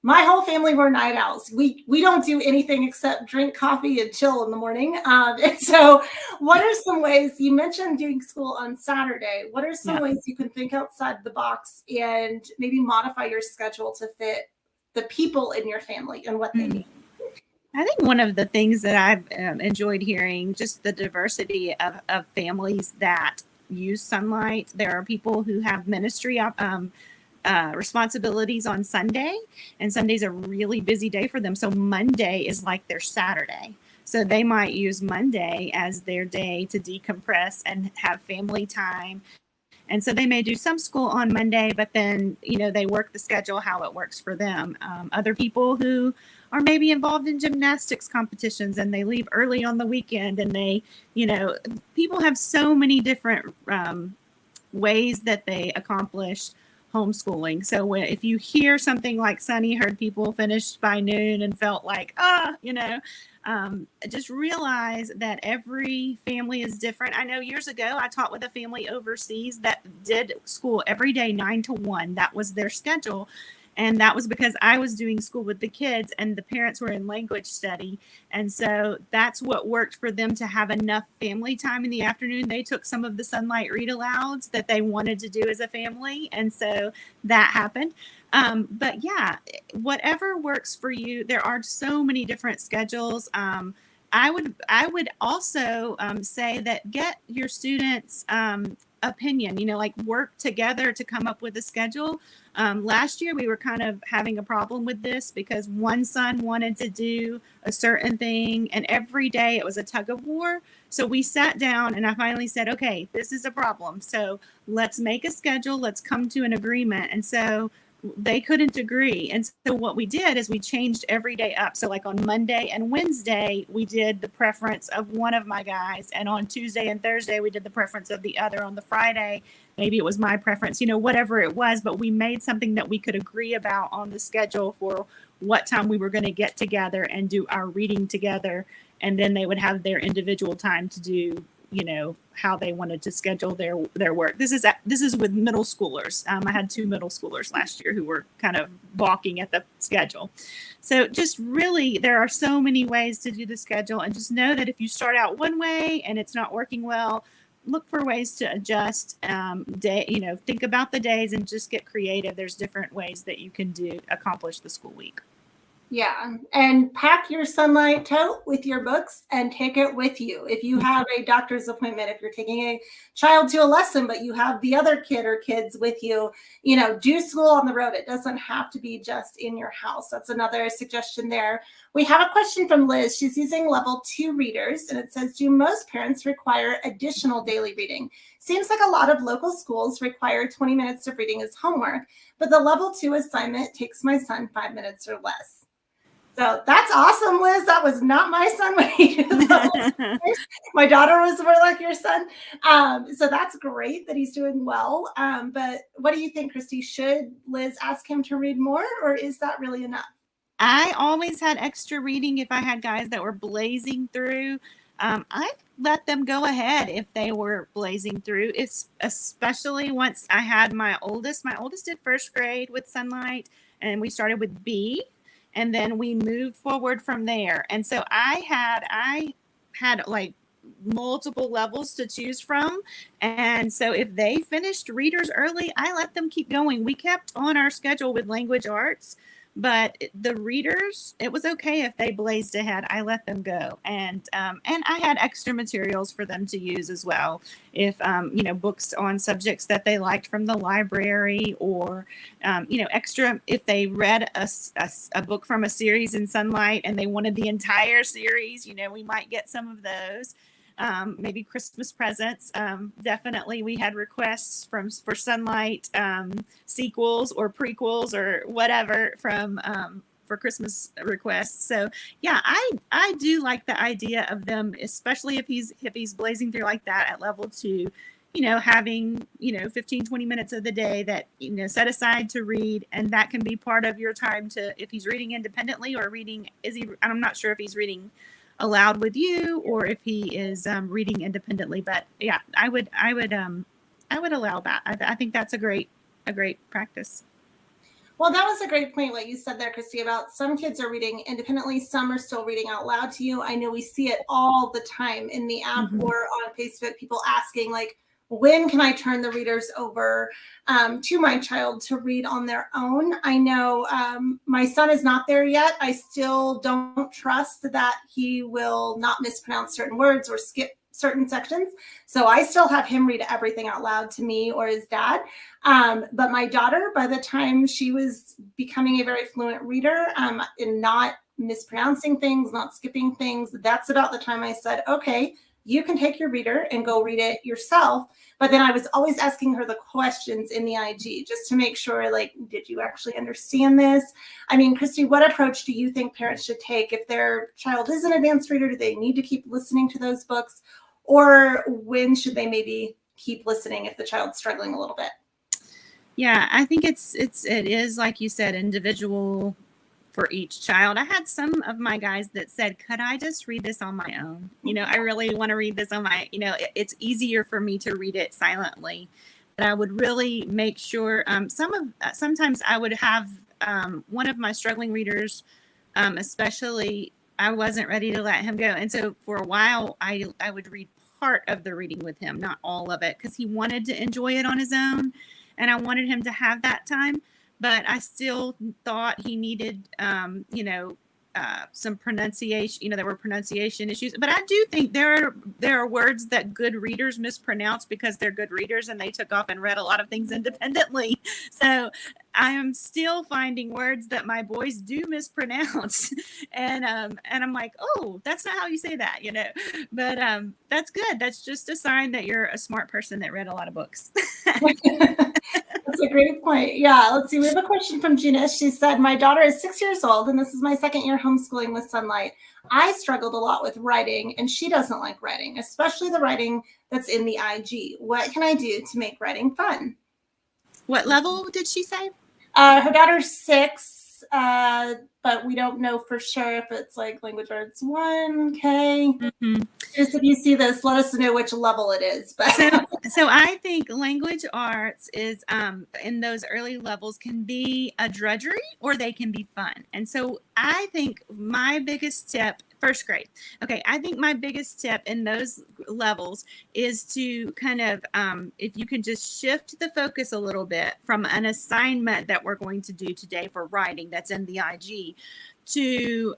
My whole family were night owls. We don't do anything except drink coffee and chill in the morning. And so what are some ways, you mentioned doing school on Saturday, what are some ways you can think outside the box and maybe modify your schedule to fit the people in your family and what they need? I think one of the things that I've enjoyed hearing, just the diversity of families that use Sonlight. There are people who have ministry responsibilities on Sunday, and Sunday's a really busy day for them. So Monday is like their Saturday. So they might use Monday as their day to decompress and have family time. And so they may do some school on Monday, but then, they work the schedule how it works for them. Other people who are maybe involved in gymnastics competitions and they leave early on the weekend, and they, people have so many different ways that they accomplish homeschooling. So if you hear something like Sunny heard people finished by noon and felt like, just realize that every family is different. I know years ago, I taught with a family overseas that did school every day, 9 to 1. That was their schedule. And that was because I was doing school with the kids and the parents were in language study. And so that's what worked for them to have enough family time in the afternoon. They took some of the Sonlight read alouds that they wanted to do as a family. And so that happened. But yeah, whatever works for you. There are so many different schedules. I would also say that get your students' opinion, like work together to come up with a schedule. Last year, we were kind of having a problem with this because one son wanted to do a certain thing, and every day it was a tug of war. So we sat down and I finally said, okay, this is a problem. So let's make a schedule. Let's come to an agreement. And so they couldn't agree. And so what we did is we changed every day up. So like on Monday and Wednesday, we did the preference of one of my guys. And on Tuesday and Thursday, we did the preference of the other. On the Friday, maybe it was my preference, whatever it was. But we made something that we could agree about on the schedule for what time we were going to get together and do our reading together. And then they would have their individual time to do how they wanted to schedule their work. This is with middle schoolers. I had 2 middle schoolers last year who were kind of balking at the schedule. So just really, there are so many ways to do the schedule, and just know that if you start out one way and it's not working well, look for ways to adjust. Think about the days and just get creative. There's different ways that you can accomplish the school week. Yeah, and pack your Sonlight tote with your books and take it with you. If you have a doctor's appointment, if you're taking a child to a lesson, but you have the other kid or kids with you, do school on the road. It doesn't have to be just in your house. That's another suggestion there. We have a question from Liz. She's using level 2 readers, and it says, do most parents require additional daily reading? Seems like a lot of local schools require 20 minutes of reading as homework, but the level 2 assignment takes my son 5 minutes or less. So that's awesome, Liz. That was not my son when he did that. My daughter was more like your son. So that's great that he's doing well. But what do you think, Christy? Should Liz ask him to read more, or is that really enough? I always had extra reading if I had guys that were blazing through. I let them go ahead if they were blazing through. It's especially once I had my oldest. My oldest did first grade with Sonlight, and we started with B. And then we moved forward from there. And so I had like multiple levels to choose from. And so if they finished readers early, I let them keep going. We kept on our schedule with language arts, but the readers, it was okay if they blazed ahead. I let them go. And I had extra materials for them to use as well. If, books on subjects that they liked from the library, or, extra, if they read a book from a series in Sonlight and they wanted the entire series, we might get some of those. Maybe Christmas presents. Definitely we had requests for Sonlight sequels or prequels or whatever for Christmas requests. So yeah, I do like the idea of them, especially if he's blazing through like that at level 2, having 15-20 minutes of the day that set aside to read, and that can be part of your time to, if he's reading independently or I'm not sure if he's reading aloud with you or if he is reading independently, but yeah, I would allow that. I think that's a great practice. Well, that was a great point, what you said there, Christy, about some kids are reading independently, some are still reading out loud to you. I know we see it all the time in the app or on Facebook, people asking like, when can I turn the readers over to my child to read on their own? I know my son is not there yet. I still don't trust that he will not mispronounce certain words or skip certain sections. So I still have him read everything out loud to me or his dad. But my daughter, by the time she was becoming a very fluent reader and not mispronouncing things, not skipping things, that's about the time I said, okay, you can take your reader and go read it yourself. But then I was always asking her the questions in the IG just to make sure, like, did you actually understand this? I mean, Christy, what approach do you think parents should take if their child is an advanced reader? Do they need to keep listening to those books? Or when should they maybe keep listening if the child's struggling a little bit? Yeah, I think it is, like you said, individual for each child. I had some of my guys that said, could I just read this on my own? I really want to read this on my, it's easier for me to read it silently. But I would really make sure, sometimes I would have one of my struggling readers, especially, I wasn't ready to let him go. And so for a while, I would read part of the reading with him, not all of it, because he wanted to enjoy it on his own. And I wanted him to have that time. But I still thought he needed, some pronunciation, there were pronunciation issues. But I do think there are words that good readers mispronounce because they're good readers and they took off and read a lot of things independently. So I am still finding words that my boys do mispronounce. And I'm like, oh, that's not how you say that, But that's good. That's just a sign that you're a smart person that read a lot of books. That's a great point. Yeah, let's see. We have a question from Gina. She said, my daughter is 6 years old, and this is my second year homeschooling with Sonlight. I struggled a lot with writing, and she doesn't like writing, especially the writing that's in the IG. What can I do to make writing fun? What level did she say? Her daughter's 6, but we don't know for sure if it's like language arts 1, K. Mm-hmm. Just if you see this, let us know which level it is. But so I think language arts is in those early levels can be a drudgery or they can be fun. And so I think my biggest tip, first grade. Okay, I think my biggest tip in those levels is to kind of, if you can just shift the focus a little bit from an assignment that we're going to do today for writing that's in the IG to,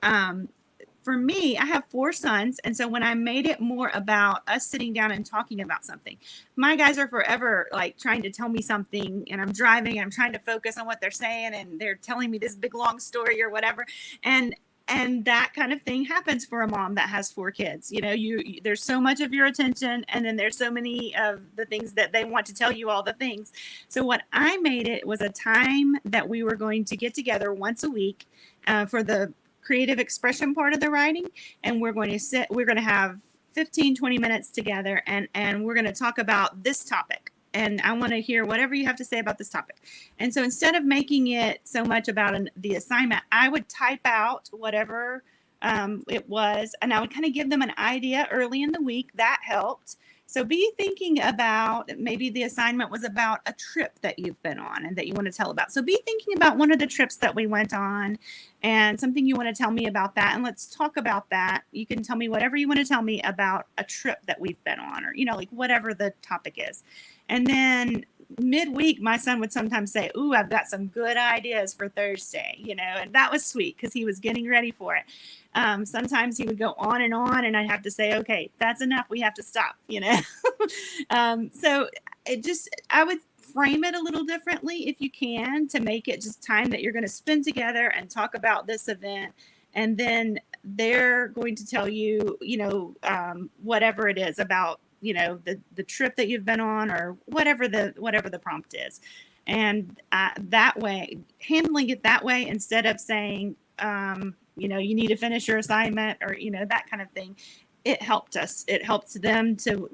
for me, I have 4 sons. And so when I made it more about us sitting down and talking about something, my guys are forever like trying to tell me something, and I'm driving and I'm trying to focus on what they're saying, and they're telling me this big long story or whatever. And that kind of thing happens for a mom that has 4 kids. There's so much of your attention, and then there's so many of the things that they want to tell you all the things. So what I made it was a time that we were going to get together once a week for the creative expression part of the writing, and we're going to have 15-20 minutes together, and we're going to talk about this topic, and I want to hear whatever you have to say about this topic. And so instead of making it so much about the assignment, I would type out whatever it was, and I would kind of give them an idea early in the week. That helped. So be thinking about, maybe the assignment was about a trip that you've been on and that you want to tell about. So be thinking about one of the trips that we went on and something you want to tell me about that. And let's talk about that. You can tell me whatever you want to tell me about a trip that we've been on, or, like whatever the topic is. And then midweek, my son would sometimes say, ooh, I've got some good ideas for Thursday, and that was sweet because he was getting ready for it. Sometimes he would go on, and I'd have to say, okay, that's enough. We have to stop, So I would frame it a little differently if you can, to make it just time that you're going to spend together and talk about this event. And then they're going to tell you, whatever it is about, the trip that you've been on, or whatever the prompt is. And that way, handling it that way, instead of saying, you need to finish your assignment, or, that kind of thing. It helped us. It helps them to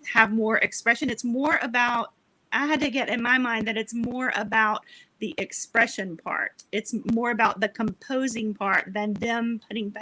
have more expression. It's more about, I had to get in my mind that it's more about the expression part. It's more about the composing part than them putting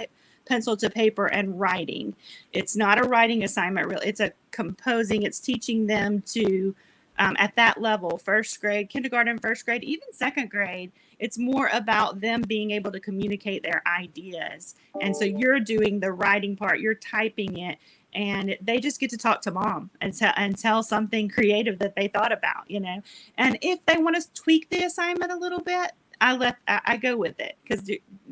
pencil to paper and writing. It's not a writing assignment, really. It's a composing. It's teaching them to, at that level, first grade, kindergarten, first grade, even second grade, it's more about them being able to communicate their ideas. And so you're doing the writing part, you're typing it, and they just get to talk to mom and tell something creative that they thought about, And if they want to tweak the assignment a little bit, I go with it, because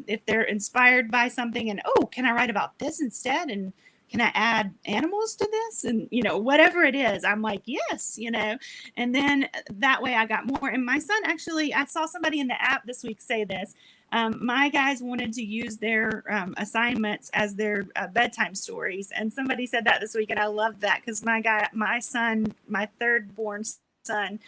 if they're inspired by something and, oh, can I write about this instead? And can I add animals to this? And, whatever it is, I'm like, yes, and then that way I got more. And my son, actually, I saw somebody in the app this week say this. My guys wanted to use their assignments as their bedtime stories. And somebody said that this week. And I loved that, because my son, my third born son,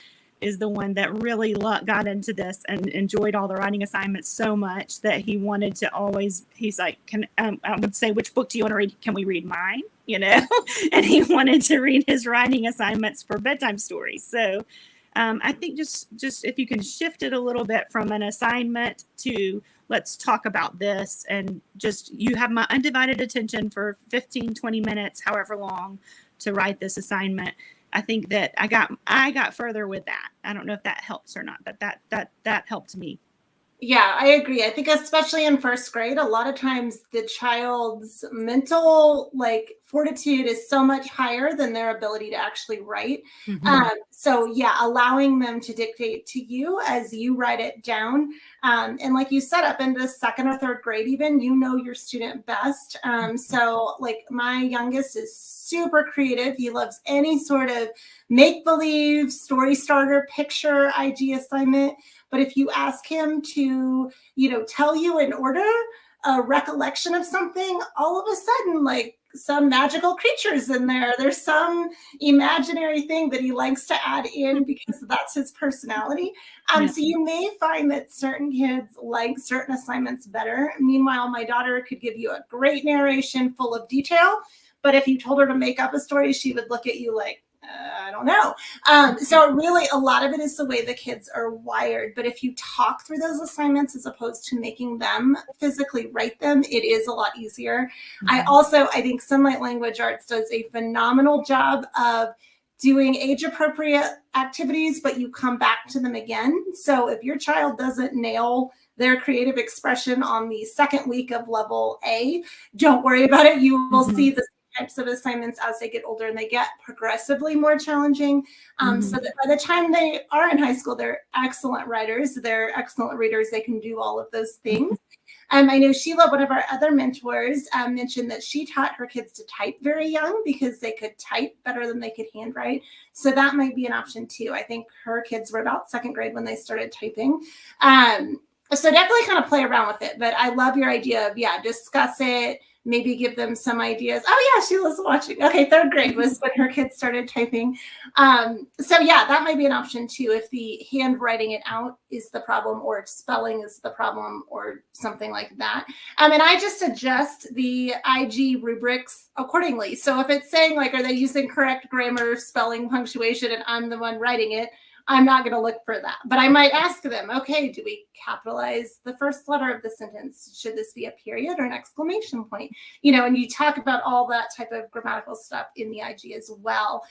is the one that really got into this and enjoyed all the writing assignments so much that he wanted to always, he's like, I would say, which book do you want to read? Can we read mine? And he wanted to read his writing assignments for bedtime stories. So I think just if you can shift it a little bit from an assignment to, let's talk about this, and just, you have my undivided attention for 15-20 minutes, however long, to write this assignment. I think that I got further with that. I don't know if that helps or not, but that helped me. Yeah, I agree. I think especially in first grade, a lot of times the child's mental like fortitude is so much higher than their ability to actually write. Mhm. So yeah, allowing them to dictate to you as you write it down. And like you said, up into second or third grade, even you know your student best. So like my youngest is super creative. He loves any sort of make believe, story starter, picture, IG assignment. But if you ask him to, tell you in order a recollection of something, all of a sudden, like some magical creatures in there. There's some imaginary thing that he likes to add in because that's his personality. Yeah. So you may find that certain kids like certain assignments better. Meanwhile, my daughter could give you a great narration full of detail, but if you told her to make up a story, she would look at you like, I don't know. So really a lot of it is the way the kids are wired. But if you talk through those assignments as opposed to making them physically write them, it is a lot easier. Mhm. I think Sunlight Language Arts does a phenomenal job of doing age appropriate activities, but you come back to them again. So if your child doesn't nail their creative expression on the second week of level A, don't worry about it. You will see Mhm. the types of assignments as they get older and they get progressively more challenging. So Mhm. that by the time they are in high school, they're excellent writers, they're excellent readers, they can do all of those things. I know Sheila, one of our other mentors, mentioned that she taught her kids to type very young because they could type better than they could handwrite. So that might be an option too. I think her kids were about second grade when they started typing. So definitely kind of play around with it. But I love your idea of, yeah, discuss it, maybe give them some ideas. Oh yeah, Sheila's watching. Okay, third grade was when her kids started typing. So yeah, that might be an option too if the handwriting it out is the problem, or if spelling is the problem, or something like that. And I just adjust the IG rubrics accordingly. So if it's saying like, are they using correct grammar, spelling, punctuation, and I'm the one writing it, I'm not going to look for that. But I might ask them, okay, do we capitalize the first letter of the sentence? Should this be a period or an exclamation point? And you talk about all that type of grammatical stuff in the IG as well.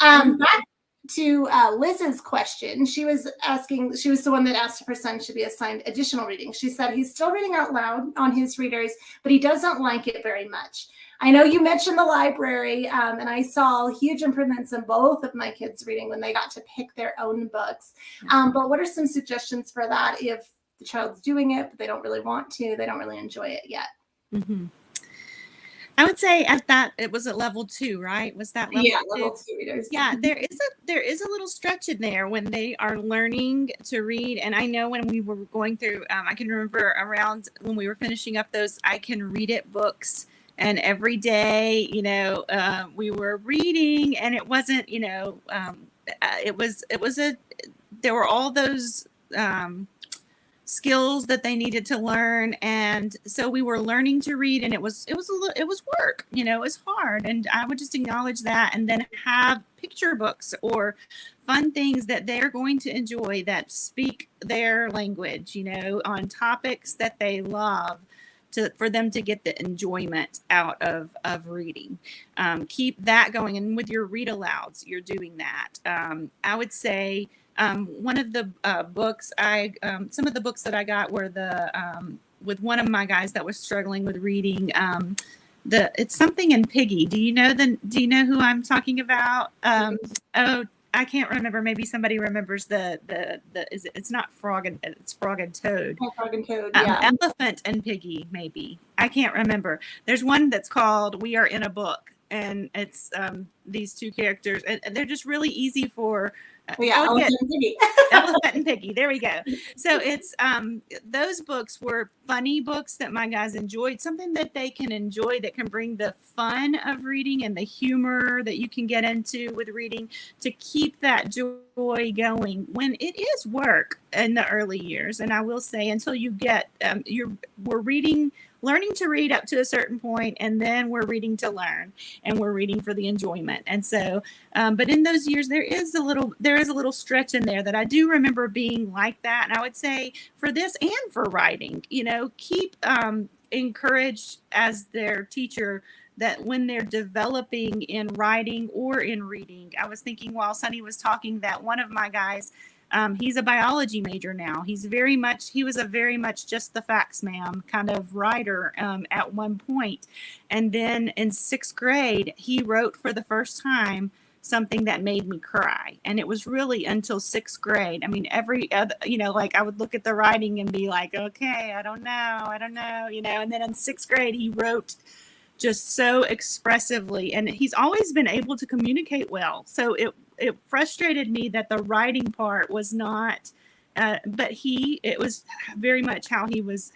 And Back to Liz's question, she was the one that asked if her son should be assigned additional reading. She said he's still reading out loud on his readers, but he doesn't like it very much. I know you mentioned the library, and I saw huge improvements in both of my kids' reading when they got to pick their own books. But what are some suggestions for that if the child's doing it, but they don't really want to, they don't really enjoy it yet? Mhm. I would say at that it was at level 2, right? Was that level Yeah, 2? level two readers. Yeah, there is a little stretch in there when they are learning to read. And I know when we were going through, I can remember around when we were finishing up those I Can Read It books, and every day, we were reading, and it wasn't, it was a there were all those skills that they needed to learn, and so we were learning to read, and it was work, it was hard, and I would just acknowledge that, and then have picture books or fun things that they're going to enjoy that speak their language, on topics that they love, for them to get the enjoyment out of reading. Keep that going, and with your read alouds, you're doing that. I would say one of the some of the books that I got were with one of my guys that was struggling with reading. It's something in Piggy. Do you know who I'm talking about? Oh, I can't remember. Maybe somebody remembers it's not Frog and it's Frog and Toad. Frog and Toad, yeah. Elephant and Piggy, maybe. I can't remember. There's one that's called We Are in a Book, and it's these two characters, and they're just really easy for. Yeah, Yeah, Elephant and Piggy. Elephant and Piggy. There we go. So it's those books were funny books that my guys enjoyed, something that they can enjoy, that can bring the fun of reading and the humor that you can get into with reading, to keep that joy going when it is work in the early years. And I will say, until you get we're learning to read up to a certain point, and then we're reading to learn, and we're reading for the enjoyment. And so but in those years, there is a little stretch in there that I do remember being like that. And I would say for this and for writing, keep encouraged as their teacher, that when they're developing in writing or in reading. I was thinking while Sunny was talking that one of my guys, He's a biology major now. He was a very much just the facts ma'am kind of writer at one point. And then in 6th grade, he wrote for the first time something that made me cry. And it was really until 6th grade. I mean, every other, like I would look at the writing and be like, okay, I don't know, and then in 6th grade, he wrote just so expressively, and he's always been able to communicate well. So it frustrated me that the writing part was not, but it was very much how he was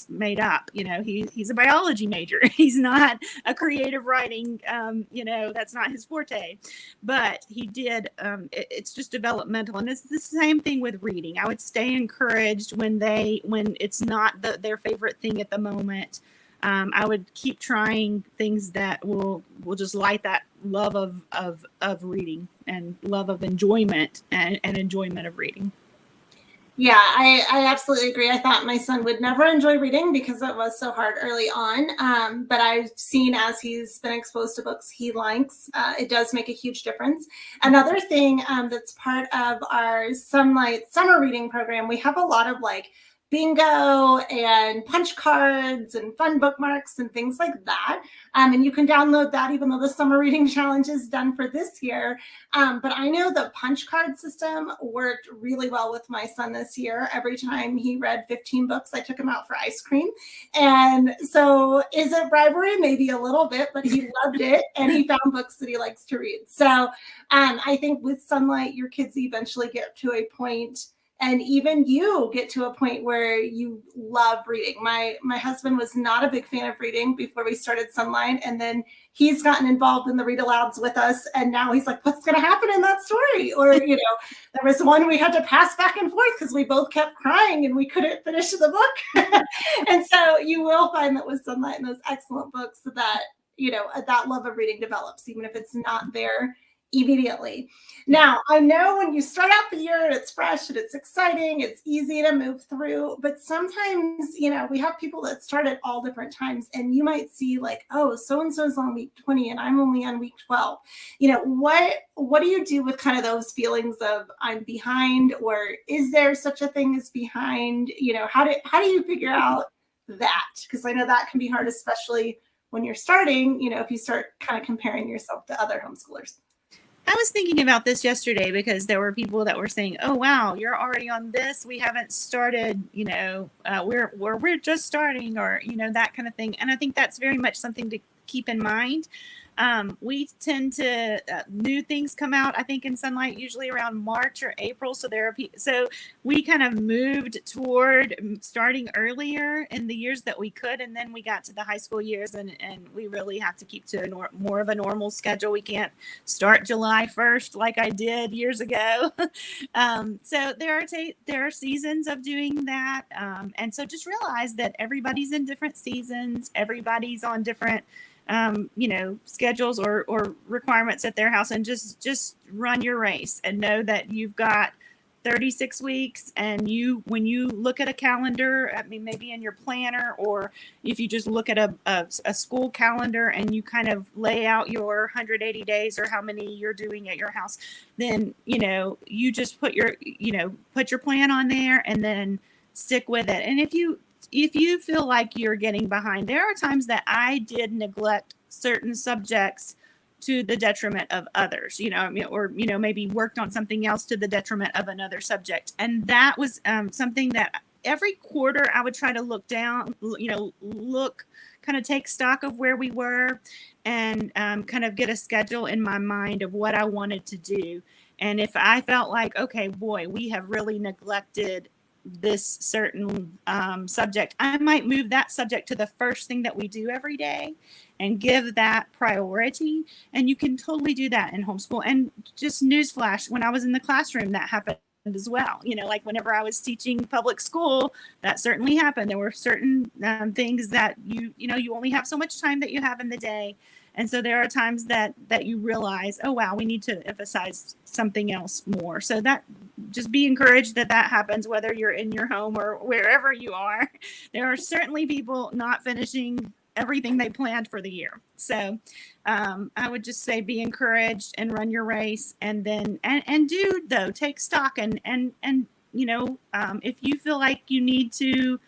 made up. He's a biology major. He's not a creative writing, that's not his forte, but he did, it's just developmental. And it's the same thing with reading. I would stay encouraged when it's not their favorite thing at the moment. I would keep trying things that will just light that love of reading and love of enjoyment and enjoyment of reading. Yeah, I absolutely agree. I thought my son would never enjoy reading because it was so hard early on. But I've seen as he's been exposed to books he likes, it does make a huge difference. Another thing that's part of our Sonlight summer reading program, we have a lot of like bingo and punch cards and fun bookmarks and things like that. And you can download that even though the summer reading challenge is done for this year. But I know the punch card system worked really well with my son this year. Every time he read 15 books, I took him out for ice cream. And so is it bribery? Maybe a little bit, but he loved it. And he found books that he likes to read. So I think with Sonlight, your kids eventually get to a point, and even you get to a point where you love reading. My husband was not a big fan of reading before we started Sonlight, and then he's gotten involved in the read alouds with us, and now he's like, what's going to happen in that story? Or, there was one we had to pass back and forth because we both kept crying and we couldn't finish the book. And so you will find that with Sonlight and those excellent books that, that love of reading develops, even if it's not there immediately. Now, I know when you start out the year, it's fresh and it's exciting, it's easy to move through, but sometimes, we have people that start at all different times, and you might see like, oh, so-and-so's on week 20 and I'm only on week 12. What do you do with kind of those feelings of I'm behind, or is there such a thing as behind? How do you figure out that? Because I know that can be hard, especially when you're starting, if you start kind of comparing yourself to other homeschoolers. I was thinking about this yesterday because there were people that were saying, oh, wow, you're already on this. We haven't started, we're just starting, or, that kind of thing. And I think that's very much something to keep in mind. We tend to, new things come out, I think, in Sonlight usually around March or April. So so we kind of moved toward starting earlier in the years that we could. And then we got to the high school years, and we really have to keep to more of a normal schedule. We can't start July 1st like I did years ago. So there are seasons of doing that. And so just realize that everybody's in different seasons. Everybody's on different schedules or requirements at their house, and just run your race and know that you've got 36 weeks. And when you look at a calendar, I mean, maybe in your planner, or if you just look at a school calendar and you kind of lay out your 180 days or how many you're doing at your house, then, you just put your plan on there and then stick with it. And if you feel like you're getting behind, there are times that I did neglect certain subjects to the detriment of others, or maybe worked on something else to the detriment of another subject. And that was something that every quarter I would try to look down, kind of take stock of where we were, and kind of get a schedule in my mind of what I wanted to do. And if I felt like, okay, boy, we have really neglected this certain subject, I might move that subject to the first thing that we do every day and give that priority. And you can totally do that in homeschool. And just newsflash, when I was in the classroom, that happened as well. Like whenever I was teaching public school, that certainly happened. There were certain things that you only have so much time that you have in the day. And so there are times that you realize, oh, wow, we need to emphasize something else more. So that just be encouraged that happens, whether you're in your home or wherever you are. There are certainly people not finishing everything they planned for the year. So I would just say be encouraged and run your race, and then and do though take stock and if you feel like you need to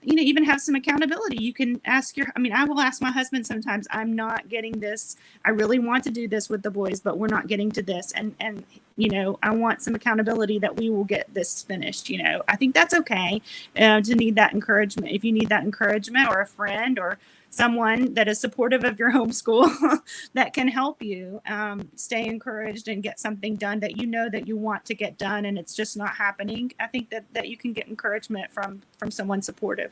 even have some accountability, you can ask I will ask my husband sometimes, I'm not getting this. I really want to do this with the boys, but we're not getting to this. And I want some accountability that we will get this finished. I think that's okay to need that encouragement. If you need that encouragement, or a friend or someone that is supportive of your homeschool that can help you stay encouraged and get something done that that you want to get done, and it's just not happening. I think that you can get encouragement from someone supportive.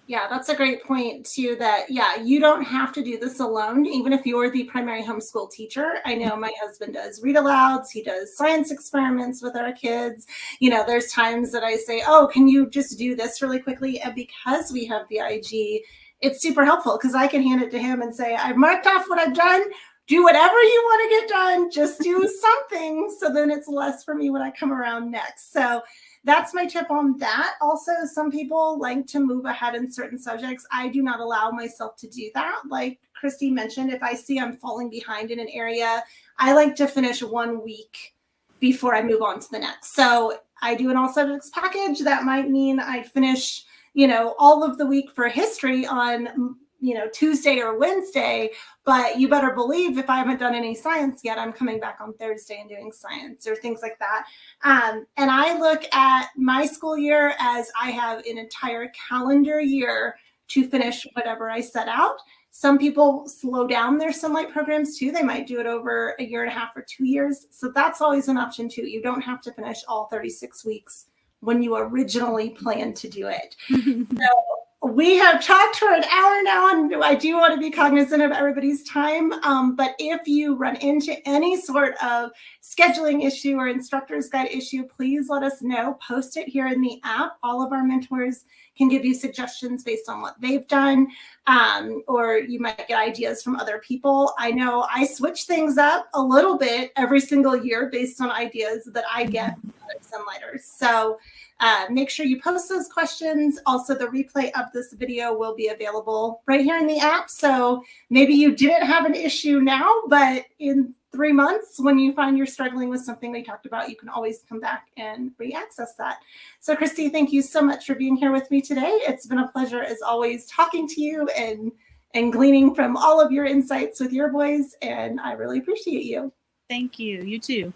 Yeah, that's a great point too, that, you don't have to do this alone, even if you're the primary homeschool teacher. I know my husband does read alouds. He does science experiments with our kids. There's times that I say, oh, can you just do this really quickly? And because we have the IG, it's super helpful because I can hand it to him and say, I've marked off what I've done. Do whatever you want to get done. Just do something. So then it's less for me when I come around next. So that's my tip on that. Also, some people like to move ahead in certain subjects. I do not allow myself to do that. Like Christy mentioned, if I see I'm falling behind in an area, I like to finish 1 week before I move on to the next. So I do an all subjects package. That might mean I finish all of the week for history on, Tuesday or Wednesday, but you better believe if I haven't done any science yet, I'm coming back on Thursday and doing science or things like that. And I look at my school year as I have an entire calendar year to finish whatever I set out. Some people slow down their Sonlight programs too. They might do it over 1.5 years or 2 years. So that's always an option too. You don't have to finish all 36 weeks when you originally planned to do it. So we have talked for an hour now, and I do want to be cognizant of everybody's time. But if you run into any sort of scheduling issue or instructor's guide issue, please let us know. Post it here in the app. All of our mentors can give you suggestions based on what they've done, or you might get ideas from other people. I know I switch things up a little bit every single year based on ideas that I get from other Sonlighters. So make sure you post those questions. Also, the replay of this video will be available right here in the app. So maybe you didn't have an issue now, but in 3 months, when you find you're struggling with something we talked about, you can always come back and re-access that. So Christy, thank you so much for being here with me today. It's been a pleasure, as always, talking to you and gleaning from all of your insights with your boys, and I really appreciate you. Thank you. You too.